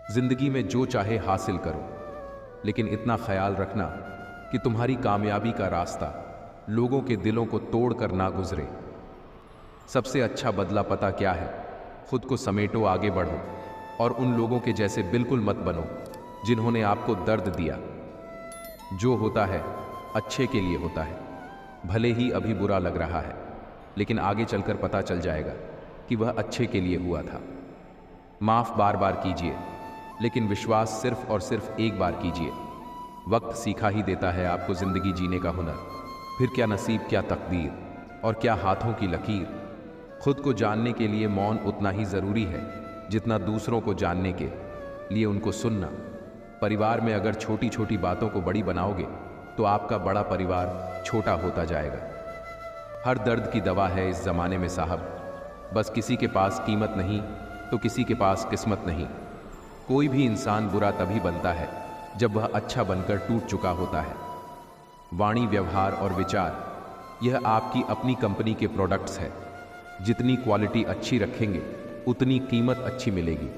जिंदगी में जो चाहे हासिल करो, लेकिन इतना ख्याल रखना कि तुम्हारी कामयाबी का रास्ता लोगों के दिलों को तोड़कर ना गुजरे। सबसे अच्छा बदला पता क्या है? खुद को समेटो, आगे बढ़ो और उन लोगों के जैसे बिल्कुल मत बनो जिन्होंने आपको दर्द दिया। जो होता है अच्छे के लिए होता है, भले ही अभी बुरा लग रहा है, लेकिन आगे चलकर पता चल जाएगा कि वह अच्छे के लिए हुआ था। माफ़ बार बार कीजिए, लेकिन विश्वास सिर्फ और सिर्फ एक बार कीजिए। वक्त सिखा ही देता है आपको ज़िंदगी जीने का हुनर। फिर क्या नसीब, क्या तकदीर और क्या हाथों की लकीर। खुद को जानने के लिए मौन उतना ही ज़रूरी है जितना दूसरों को जानने के लिए उनको सुनना। परिवार में अगर छोटी छोटी बातों को बड़ी बनाओगे तो आपका बड़ा परिवार छोटा होता जाएगा। हर दर्द की दवा है इस ज़माने में साहब, बस किसी के पास कीमत नहीं तो किसी के पास किस्मत नहीं। कोई भी इंसान बुरा तभी बनता है जब वह अच्छा बनकर टूट चुका होता है। वाणी, व्यवहार और विचार यह आपकी अपनी कंपनी के प्रोडक्ट्स है। जितनी क्वालिटी अच्छी रखेंगे उतनी कीमत अच्छी मिलेगी।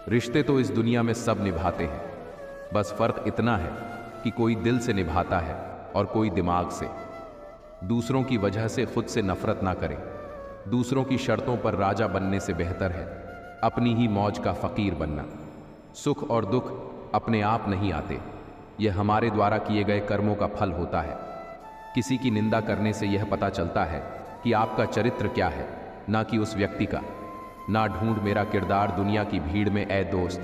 रिश्ते तो इस दुनिया में सब निभाते हैं, बस फ़र्क इतना है कि कोई दिल से निभाता है और कोई दिमाग से। दूसरों की वजह से खुद से नफरत ना करें। दूसरों की शर्तों पर राजा बनने से बेहतर है अपनी ही मौज का फ़कीर बनना। सुख और दुख अपने आप नहीं आते, यह हमारे द्वारा किए गए कर्मों का फल होता है। किसी की निंदा करने से यह पता चलता है कि आपका चरित्र क्या है, ना कि उस व्यक्ति का। ना ढूंढ मेरा किरदार दुनिया की भीड़ में ऐ दोस्त,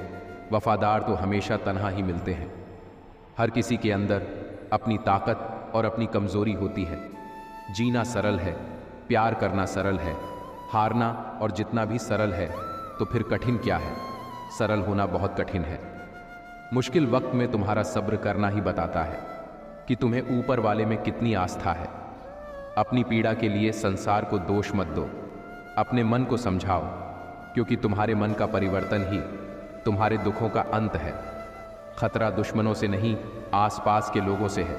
वफादार तो हमेशा तन्हा ही मिलते हैं। हर किसी के अंदर अपनी ताकत और अपनी कमज़ोरी होती है। जीना सरल है, प्यार करना सरल है, हारना और जितना भी सरल है तो फिर कठिन क्या है? सरल होना बहुत कठिन है। मुश्किल वक्त में तुम्हारा सब्र करना ही बताता है कि तुम्हें ऊपर वाले में कितनी आस्था है। अपनी पीड़ा के लिए संसार को दोष मत दो, अपने मन को समझाओ, क्योंकि तुम्हारे मन का परिवर्तन ही तुम्हारे दुखों का अंत है। खतरा दुश्मनों से नहीं, आसपास के लोगों से है,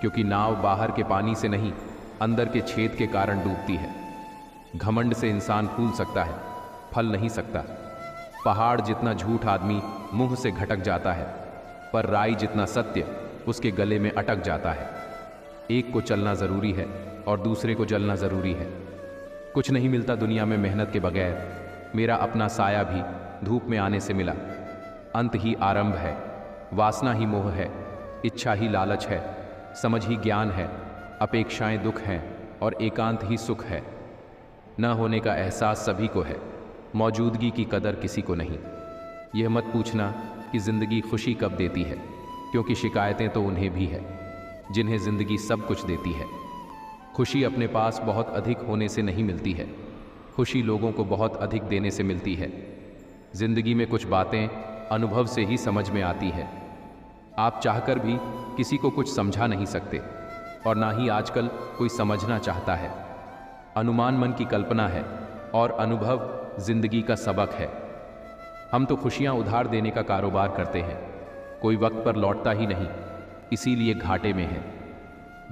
क्योंकि नाव बाहर के पानी से नहीं, अंदर के छेद के कारण डूबती है। घमंड से इंसान फूल सकता है, फल नहीं सकता। पहाड़ जितना झूठ आदमी मुंह से घटक जाता है, पर राई जितना सत्य उसके गले में अटक जाता है। एक को चलना ज़रूरी है और दूसरे को जलना ज़रूरी है। कुछ नहीं मिलता दुनिया में मेहनत के बगैर। मेरा अपना साया भी धूप में आने से मिला। अंत ही आरंभ है, वासना ही मोह है, इच्छा ही लालच है, समझ ही ज्ञान है, अपेक्षाएं दुख हैं और एकांत ही सुख है। न होने का एहसास सभी को है, मौजूदगी की कदर किसी को नहीं। यह मत पूछना कि ज़िंदगी खुशी कब देती है, क्योंकि शिकायतें तो उन्हें भी है जिन्हें ज़िंदगी सब कुछ देती है। खुशी अपने पास बहुत अधिक होने से नहीं मिलती है, खुशी लोगों को बहुत अधिक देने से मिलती है। ज़िंदगी में कुछ बातें अनुभव से ही समझ में आती है। आप चाहकर भी किसी को कुछ समझा नहीं सकते और ना ही आजकल कोई समझना चाहता है। अनुमान मन की कल्पना है और अनुभव जिंदगी का सबक है। हम तो खुशियां उधार देने का कारोबार करते हैं, कोई वक्त पर लौटता ही नहीं, इसीलिए घाटे में है।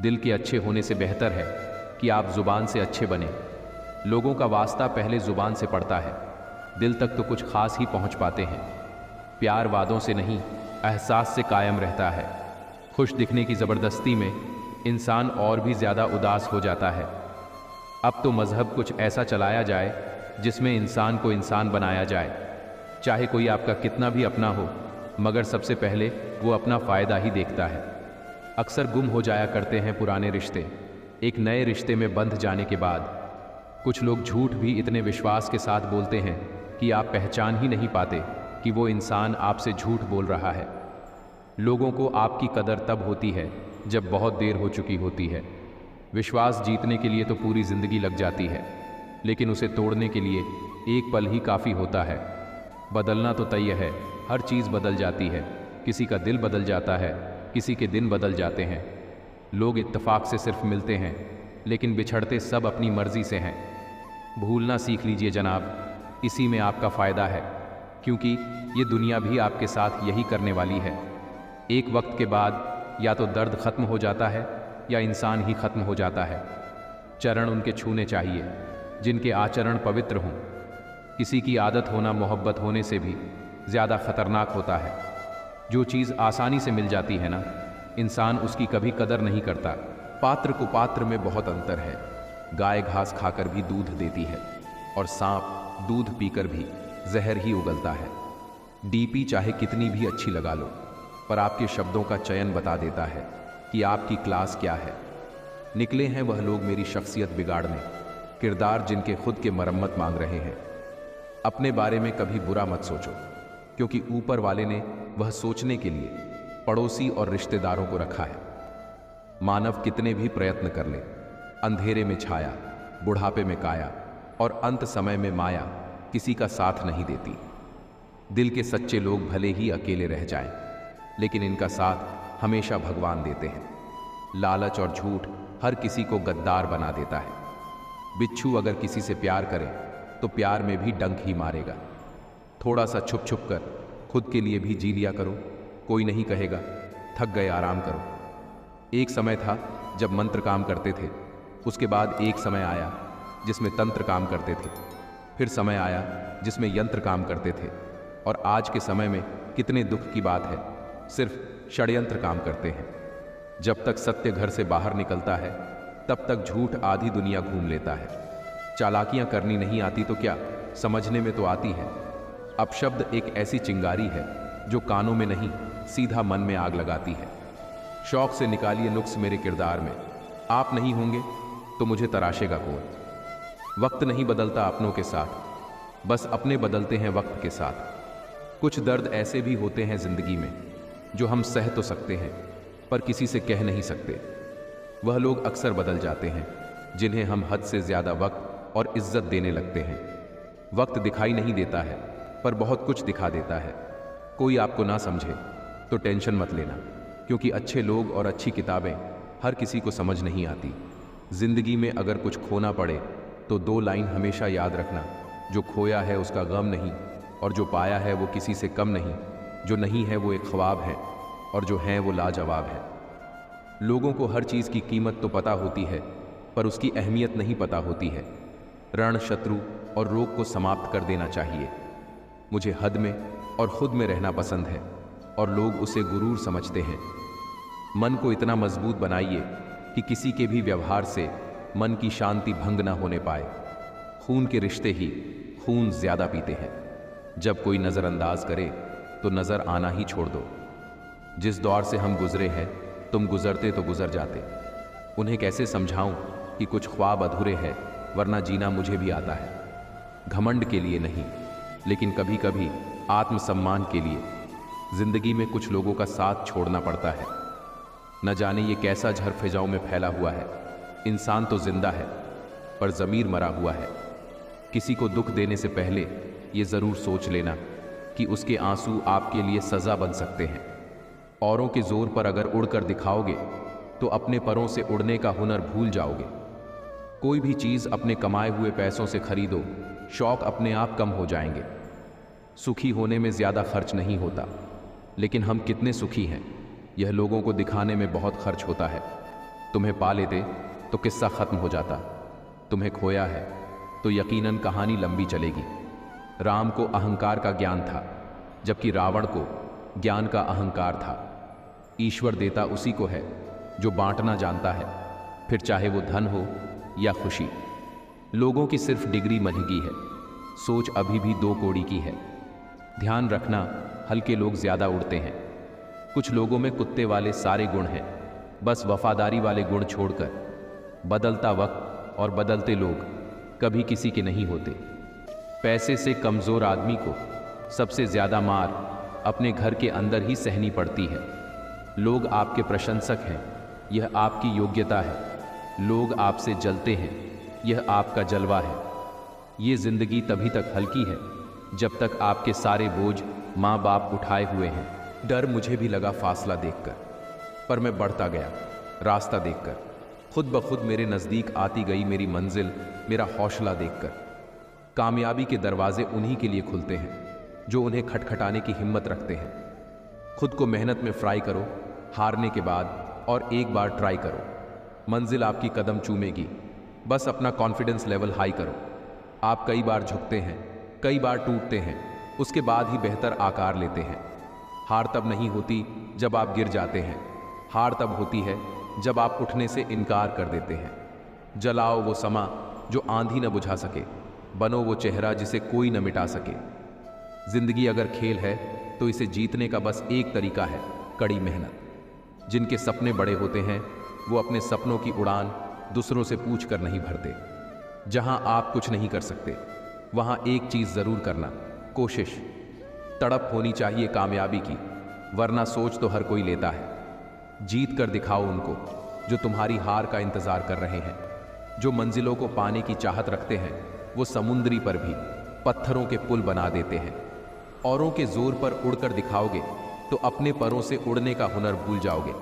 दिल के अच्छे होने से बेहतर है कि आप जुबान से अच्छे बने। लोगों का वास्ता पहले जुबान से पड़ता है, दिल तक तो कुछ खास ही पहुंच पाते हैं। प्यार वादों से नहीं, एहसास से कायम रहता है। खुश दिखने की ज़बरदस्ती में इंसान और भी ज़्यादा उदास हो जाता है। अब तो मज़हब कुछ ऐसा चलाया जाए जिसमें इंसान को इंसान बनाया जाए। चाहे कोई आपका कितना भी अपना हो, मगर सबसे पहले वो अपना फ़ायदा ही देखता है। अक्सर गुम हो जाया करते हैं पुराने रिश्ते, एक नए रिश्ते में बंध जाने के बाद। कुछ लोग झूठ भी इतने विश्वास के साथ बोलते हैं कि आप पहचान ही नहीं पाते कि वो इंसान आपसे झूठ बोल रहा है। लोगों को आपकी कदर तब होती है जब बहुत देर हो चुकी होती है। विश्वास जीतने के लिए तो पूरी ज़िंदगी लग जाती है, लेकिन उसे तोड़ने के लिए एक पल ही काफ़ी होता है। बदलना तो तय है, हर चीज़ बदल जाती है। किसी का दिल बदल जाता है, किसी के दिन बदल जाते हैं। लोग इत्तेफाक से सिर्फ मिलते हैं, लेकिन बिछड़ते सब अपनी मर्ज़ी से हैं। भूलना सीख लीजिए जनाब, इसी में आपका फ़ायदा है, क्योंकि ये दुनिया भी आपके साथ यही करने वाली है। एक वक्त के बाद या तो दर्द ख़त्म हो जाता है या इंसान ही ख़त्म हो जाता है। चरण उनके छूने चाहिए जिनके आचरण पवित्र हों। किसी की आदत होना मोहब्बत होने से भी ज़्यादा खतरनाक होता है। जो चीज़ आसानी से मिल जाती है ना, इंसान उसकी कभी कदर नहीं करता। पात्र को पात्र में बहुत अंतर है। गाय घास खाकर भी दूध देती है और सांप दूध पीकर भी जहर ही उगलता है। डीपी चाहे कितनी भी अच्छी लगा लो, पर आपके शब्दों का चयन बता देता है कि आपकी क्लास क्या है। निकले हैं वह लोग मेरी शख्सियत बिगाड़ने, किरदार जिनके खुद के मरम्मत मांग रहे हैं। अपने बारे में कभी बुरा मत सोचो, क्योंकि ऊपर वाले ने वह सोचने के लिए पड़ोसी और रिश्तेदारों को रखा है। मानव कितने भी प्रयत्न कर ले, अंधेरे में छाया, बुढ़ापे में काया और अंत समय में माया किसी का साथ नहीं देती। दिल के सच्चे लोग भले ही अकेले रह जाएं, लेकिन इनका साथ हमेशा भगवान देते हैं। लालच और झूठ हर किसी को गद्दार बना देता है। बिच्छू अगर किसी से प्यार करे तो प्यार में भी डंक ही मारेगा। थोड़ा सा छुप छुप कर खुद के लिए भी जी लिया करो, कोई नहीं कहेगा। थक गए आराम करो। एक समय था जब मंत्र काम करते थे, उसके बाद एक समय आया जिसमें तंत्र काम करते थे, फिर समय आया जिसमें यंत्र काम करते थे, और आज के समय में कितने दुख की बात है, सिर्फ षड्यंत्र काम करते हैं। जब तक सत्य घर से बाहर निकलता है तब तक झूठ आधी दुनिया घूम लेता है। चालाकियां करनी नहीं आती तो क्या, समझने में तो आती है। अपशब्द एक ऐसी चिंगारी है जो कानों में नहीं सीधा मन में आग लगाती है। शौक से निकालिए नुक्स मेरे किरदार में, आप नहीं होंगे तो मुझे तराशेगा कौन। वक्त नहीं बदलता अपनों के साथ, बस अपने बदलते हैं वक्त के साथ। कुछ दर्द ऐसे भी होते हैं जिंदगी में जो हम सह तो सकते हैं पर किसी से कह नहीं सकते। वह लोग अक्सर बदल जाते हैं जिन्हें हम हद से ज्यादा वक्त और इज्जत देने लगते हैं। वक्त दिखाई नहीं देता है पर बहुत कुछ दिखा देता है। कोई आपको ना समझे तो टेंशन मत लेना, क्योंकि अच्छे लोग और अच्छी किताबें हर किसी को समझ नहीं आती। जिंदगी में अगर कुछ खोना पड़े तो 2 लाइन हमेशा याद रखना, जो खोया है उसका गम नहीं, और जो पाया है वो किसी से कम नहीं। जो नहीं है वो एक ख्वाब है, और जो है वो लाजवाब है। लोगों को हर चीज़ की कीमत तो पता होती है, पर उसकी अहमियत नहीं पता होती है। रण, शत्रु और रोग को समाप्त कर देना चाहिए। मुझे हद में और खुद में रहना पसंद है, और लोग उसे गुरूर समझते हैं। मन को इतना मजबूत बनाइए कि किसी के भी व्यवहार से मन की शांति भंग न होने पाए। खून के रिश्ते ही खून ज्यादा पीते हैं। जब कोई नज़रअंदाज करे तो नज़र आना ही छोड़ दो। जिस दौर से हम गुजरे हैं, तुम गुजरते तो गुजर जाते। उन्हें कैसे समझाऊं कि कुछ ख्वाब अधूरे हैं, वरना जीना मुझे भी आता है। घमंड के लिए नहीं, लेकिन कभी कभी आत्मसम्मान के लिए जिंदगी में कुछ लोगों का साथ छोड़ना पड़ता है। न जाने ये कैसा झर फिजाओं में फैला हुआ है। इंसान तो जिंदा है पर ज़मीर मरा हुआ है। किसी को दुख देने से पहले ये ज़रूर सोच लेना कि उसके आंसू आपके लिए सज़ा बन सकते हैं। औरों के जोर पर अगर उड़कर दिखाओगे तो अपने परों से उड़ने का हुनर भूल जाओगे। कोई भी चीज़ अपने कमाए हुए पैसों से खरीदो, शौक अपने आप कम हो जाएंगे। सुखी होने में ज़्यादा खर्च नहीं होता, लेकिन हम कितने सुखी हैं यह लोगों को दिखाने में बहुत खर्च होता है। तुम्हें पा लेते तो किस्सा ख़त्म हो जाता, तुम्हें खोया है तो यकीनन कहानी लंबी चलेगी। राम को अहंकार का ज्ञान था, जबकि रावण को ज्ञान का अहंकार था। ईश्वर देता उसी को है जो बांटना जानता है, फिर चाहे वो धन हो या खुशी। लोगों की सिर्फ डिग्री महंगी है, सोच अभी भी 2 कौड़ी की है। ध्यान रखना, हल्के लोग ज़्यादा उड़ते हैं। कुछ लोगों में कुत्ते वाले सारे गुण हैं, बस वफादारी वाले गुण छोड़कर। बदलता वक्त और बदलते लोग कभी किसी के नहीं होते। पैसे से कमज़ोर आदमी को सबसे ज़्यादा मार अपने घर के अंदर ही सहनी पड़ती है। लोग आपके प्रशंसक हैं, यह आपकी योग्यता है। लोग आपसे जलते हैं, यह आपका जलवा है। ये ज़िंदगी तभी तक हल्की है जब तक आपके सारे बोझ माँ बाप उठाए हुए हैं। डर मुझे भी लगा फासला देखकर, पर मैं बढ़ता गया रास्ता देखकर। खुद ब खुद मेरे नज़दीक आती गई मेरी मंजिल, मेरा हौसला देखकर। कामयाबी के दरवाजे उन्हीं के लिए खुलते हैं जो उन्हें खटखटाने की हिम्मत रखते हैं। खुद को मेहनत में फ्राई करो, हारने के बाद और एक बार ट्राई करो। मंजिल आपकी कदम चूमेगी, बस अपना कॉन्फिडेंस लेवल हाई करो। आप कई बार झुकते हैं, कई बार टूटते हैं, उसके बाद ही बेहतर आकार लेते हैं। हार तब नहीं होती जब आप गिर जाते हैं, हार तब होती है जब आप उठने से इनकार कर देते हैं। जलाओ वो समा जो आंधी न बुझा सके, बनो वो चेहरा जिसे कोई न मिटा सके। जिंदगी अगर खेल है तो इसे जीतने का बस एक तरीका है, कड़ी मेहनत। जिनके सपने बड़े होते हैं वो अपने सपनों की उड़ान दूसरों से पूछ कर नहीं भरते। जहां आप कुछ नहीं कर सकते वहां एक चीज जरूर करना, कोशिश। तड़प होनी चाहिए कामयाबी की, वरना सोच तो हर कोई लेता है। जीत कर दिखाओ उनको जो तुम्हारी हार का इंतजार कर रहे हैं। जो मंजिलों को पाने की चाहत रखते हैं वो समुद्री पर भी पत्थरों के पुल बना देते हैं। औरों के जोर पर उड़कर दिखाओगे तो अपने परों से उड़ने का हुनर भूल जाओगे।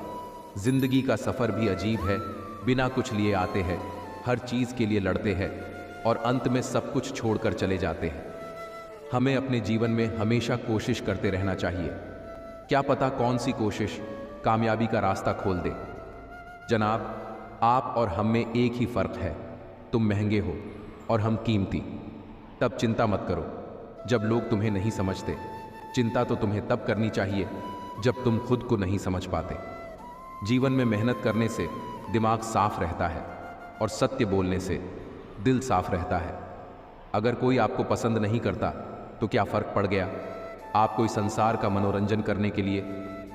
जिंदगी का सफर भी अजीब है, बिना कुछ लिए आते हैं, हर चीज के लिए लड़ते हैं और अंत में सब कुछ छोड़कर चले जाते हैं। हमें अपने जीवन में हमेशा कोशिश करते रहना चाहिए। क्या पता कौन सी कोशिश कामयाबी का रास्ता खोल दे। जनाब, आप और हम में एक ही फर्क है, तुम महंगे हो और हम कीमती। तब चिंता मत करो जब लोग तुम्हें नहीं समझते, चिंता तो तुम्हें तब करनी चाहिए जब तुम खुद को नहीं समझ पाते। जीवन में मेहनत करने से दिमाग साफ रहता है और सत्य बोलने से दिल साफ रहता है। अगर कोई आपको पसंद नहीं करता तो क्या फर्क पड़ गया? आप कोई संसार का मनोरंजन करने के लिए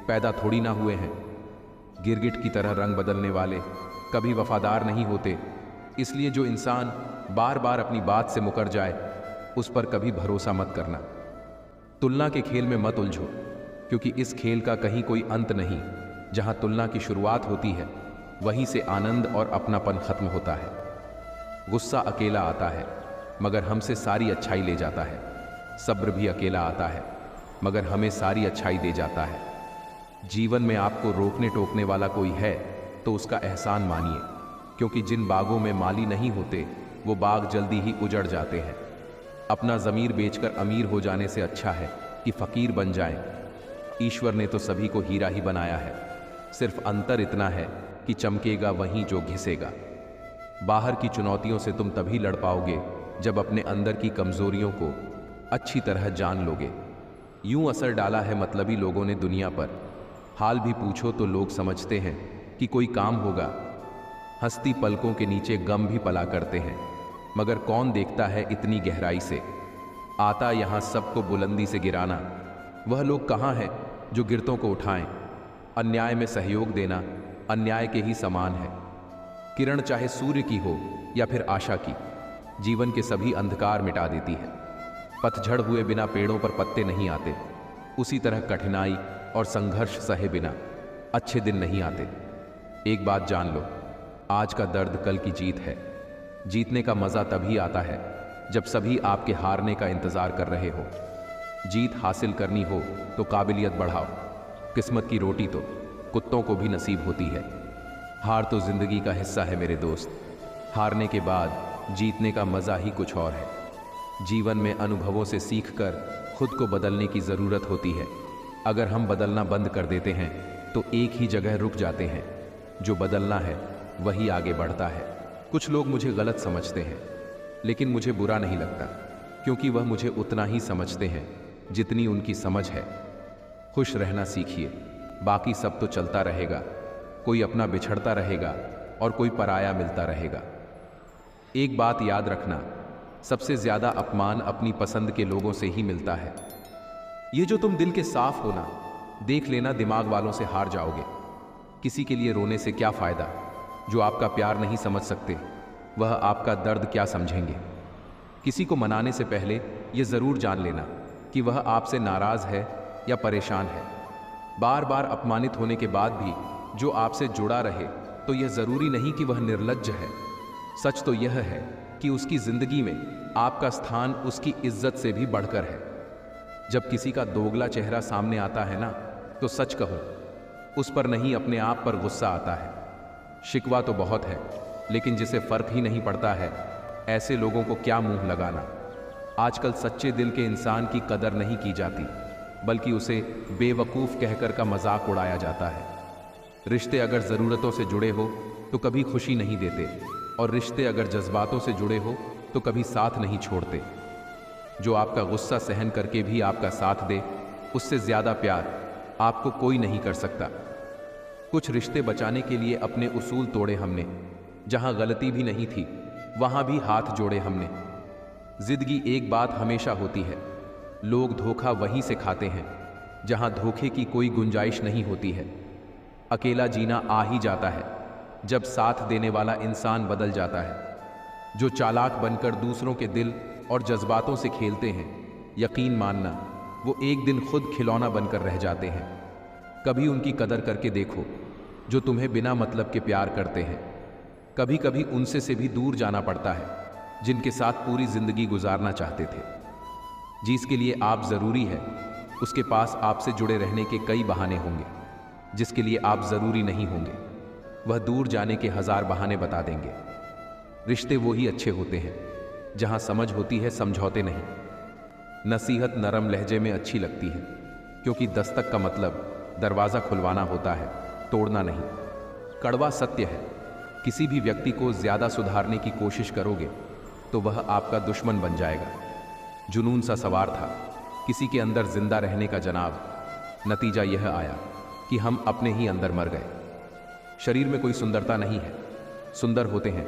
पैदा थोड़ी ना हुए हैं। गिरगिट की तरह रंग बदलने वाले कभी वफादार नहीं होते, इसलिए जो इंसान बार बार अपनी बात से मुकर जाए उस पर कभी भरोसा मत करना। तुलना के खेल में मत उलझो, क्योंकि इस खेल का कहीं कोई अंत नहीं। जहां तुलना की शुरुआत होती है वहीं से आनंद और अपनापन खत्म होता है। गुस्सा अकेला आता है मगर हमसे सारी अच्छाई ले जाता है। सब्र भी अकेला आता है मगर हमें सारी अच्छाई दे जाता है। जीवन में आपको रोकने टोकने वाला कोई है तो उसका एहसान मानिए, क्योंकि जिन बागों में माली नहीं होते वो बाग जल्दी ही उजड़ जाते हैं। अपना ज़मीर बेचकर अमीर हो जाने से अच्छा है कि फ़कीर बन जाएं। ईश्वर ने तो सभी को हीरा ही बनाया है, सिर्फ अंतर इतना है कि चमकेगा वहीं जो घिसेगा। बाहर की चुनौतियों से तुम तभी लड़ पाओगे जब अपने अंदर की कमज़ोरियों को अच्छी तरह जान लोगे। यूं असर डाला है मतलबी लोगों ने दुनिया पर, हाल भी पूछो तो लोग समझते हैं कि कोई काम होगा। हंसती पलकों के नीचे गम भी पला करते हैं, मगर कौन देखता है इतनी गहराई से। आता यहाँ सबको बुलंदी से गिराना, वह लोग कहाँ हैं जो गिरतों को उठाएं। अन्याय में सहयोग देना अन्याय के ही समान है। किरण चाहे सूर्य की हो या फिर आशा की, जीवन के सभी अंधकार मिटा देती है। पतझड़ हुए बिना पेड़ों पर पत्ते नहीं आते, उसी तरह कठिनाई और संघर्ष सहे बिना अच्छे दिन नहीं आते। एक बात जान लो, आज का दर्द कल की जीत है। जीतने का मजा तभी आता है जब सभी आपके हारने का इंतजार कर रहे हो। जीत हासिल करनी हो तो काबिलियत बढ़ाओ। किस्मत की रोटी तो कुत्तों को भी नसीब होती है। हार तो जिंदगी का हिस्सा है मेरे दोस्त। हारने के बाद जीतने का मजा ही कुछ और है। जीवन में अनुभवों से सीखकर खुद को बदलने की जरूरत होती है। अगर हम बदलना बंद कर देते हैं तो एक ही जगह रुक जाते हैं। जो बदलना है वही आगे बढ़ता है। कुछ लोग मुझे गलत समझते हैं, लेकिन मुझे बुरा नहीं लगता, क्योंकि वह मुझे उतना ही समझते हैं जितनी उनकी समझ है। खुश रहना सीखिए, बाकी सब तो चलता रहेगा। कोई अपना बिछड़ता रहेगा और कोई पराया मिलता रहेगा। एक बात याद रखना, सबसे ज्यादा अपमान अपनी पसंद के लोगों से ही मिलता है। ये जो तुम दिल के साफ हो ना, देख लेना दिमाग वालों से हार जाओगे। किसी के लिए रोने से क्या फायदा? जो आपका प्यार नहीं समझ सकते वह आपका दर्द क्या समझेंगे? किसी को मनाने से पहले यह जरूर जान लेना कि वह आपसे नाराज है या परेशान है। बार बार अपमानित होने के बाद भी जो आपसे जुड़ा रहे तो यह जरूरी नहीं कि वह निर्लज्ज है। सच तो यह है कि उसकी जिंदगी में आपका स्थान उसकी इज्जत से भी बढ़कर है। जब किसी का दोगला चेहरा सामने आता है ना, तो सच कहो, उस पर नहीं अपने आप पर गुस्सा आता है। शिकवा तो बहुत है, लेकिन जिसे फर्क ही नहीं पड़ता है, ऐसे लोगों को क्या मुंह लगाना। आजकल सच्चे दिल के इंसान की कदर नहीं की जाती, बल्कि उसे बेवकूफ़ कहकर का मजाक उड़ाया जाता है। रिश्ते अगर ज़रूरतों से जुड़े हो तो कभी खुशी नहीं देते, और रिश्ते अगर जज्बातों से जुड़े हो तो कभी साथ नहीं छोड़ते। जो आपका गुस्सा सहन करके भी आपका साथ दे, उससे ज्यादा प्यार आपको कोई नहीं कर सकता। कुछ रिश्ते बचाने के लिए अपने उसूल तोड़े हमने, जहां गलती भी नहीं थी वहां भी हाथ जोड़े हमने। जिंदगी एक बात हमेशा होती है, लोग धोखा वहीं से खाते हैं जहां धोखे की कोई गुंजाइश नहीं होती है। अकेला जीना आ ही जाता है जब साथ देने वाला इंसान बदल जाता है। जो चालाक बनकर दूसरों के दिल और जज्बातों से खेलते हैं, यकीन मानना वो एक दिन खुद खिलौना बनकर रह जाते हैं। कभी उनकी कदर करके देखो जो तुम्हें बिना मतलब के प्यार करते हैं। कभी कभी उनसे से भी दूर जाना पड़ता है जिनके साथ पूरी जिंदगी गुजारना चाहते थे। जिसके लिए आप जरूरी है, उसके पास आपसे जुड़े रहने के कई बहाने होंगे। जिसके लिए आप जरूरी नहीं होंगे, वह दूर जाने के हजार बहाने बता देंगे। रिश्ते वो ही अच्छे होते हैं जहां समझ होती है, समझौते नहीं। नसीहत नरम लहजे में अच्छी लगती है, क्योंकि दस्तक का मतलब दरवाजा खुलवाना होता है, तोड़ना नहीं। कड़वा सत्य है, किसी भी व्यक्ति को ज्यादा सुधारने की कोशिश करोगे तो वह आपका दुश्मन बन जाएगा। जुनून सा सवार था किसी के अंदर जिंदा रहने का जनाब, नतीजा यह आया कि हम अपने ही अंदर मर गए। शरीर में कोई सुंदरता नहीं है, सुंदर होते हैं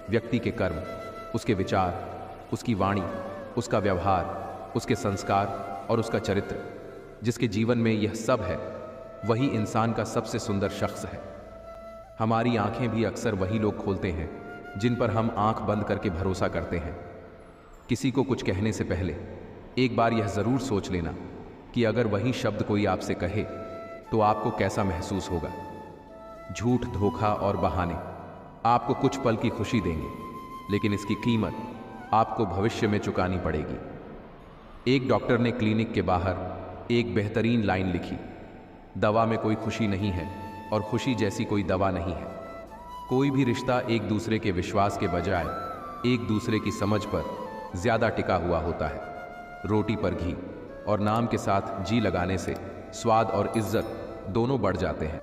व्यक्ति के कर्म, उसके विचार, उसकी वाणी, उसका व्यवहार, उसके संस्कार और उसका चरित्र। जिसके जीवन में यह सब है वही इंसान का सबसे सुंदर शख्स है। हमारी आंखें भी अक्सर वही लोग खोलते हैं जिन पर हम आंख बंद करके भरोसा करते हैं। किसी को कुछ कहने से पहले एक बार यह जरूर सोच लेना कि अगर वही शब्द कोई आपसे कहे तो आपको कैसा महसूस होगा। झूठ, धोखा और बहाने आपको कुछ पल की खुशी देंगे, लेकिन इसकी कीमत आपको भविष्य में चुकानी पड़ेगी। एक डॉक्टर ने क्लिनिक के बाहर एक बेहतरीन लाइन लिखी, दवा में कोई खुशी नहीं है और खुशी जैसी कोई दवा नहीं है। कोई भी रिश्ता एक दूसरे के विश्वास के बजाय एक दूसरे की समझ पर ज्यादा टिका हुआ होता है। रोटी पर घी और नाम के साथ जी लगाने से स्वाद और इज्जत दोनों बढ़ जाते हैं।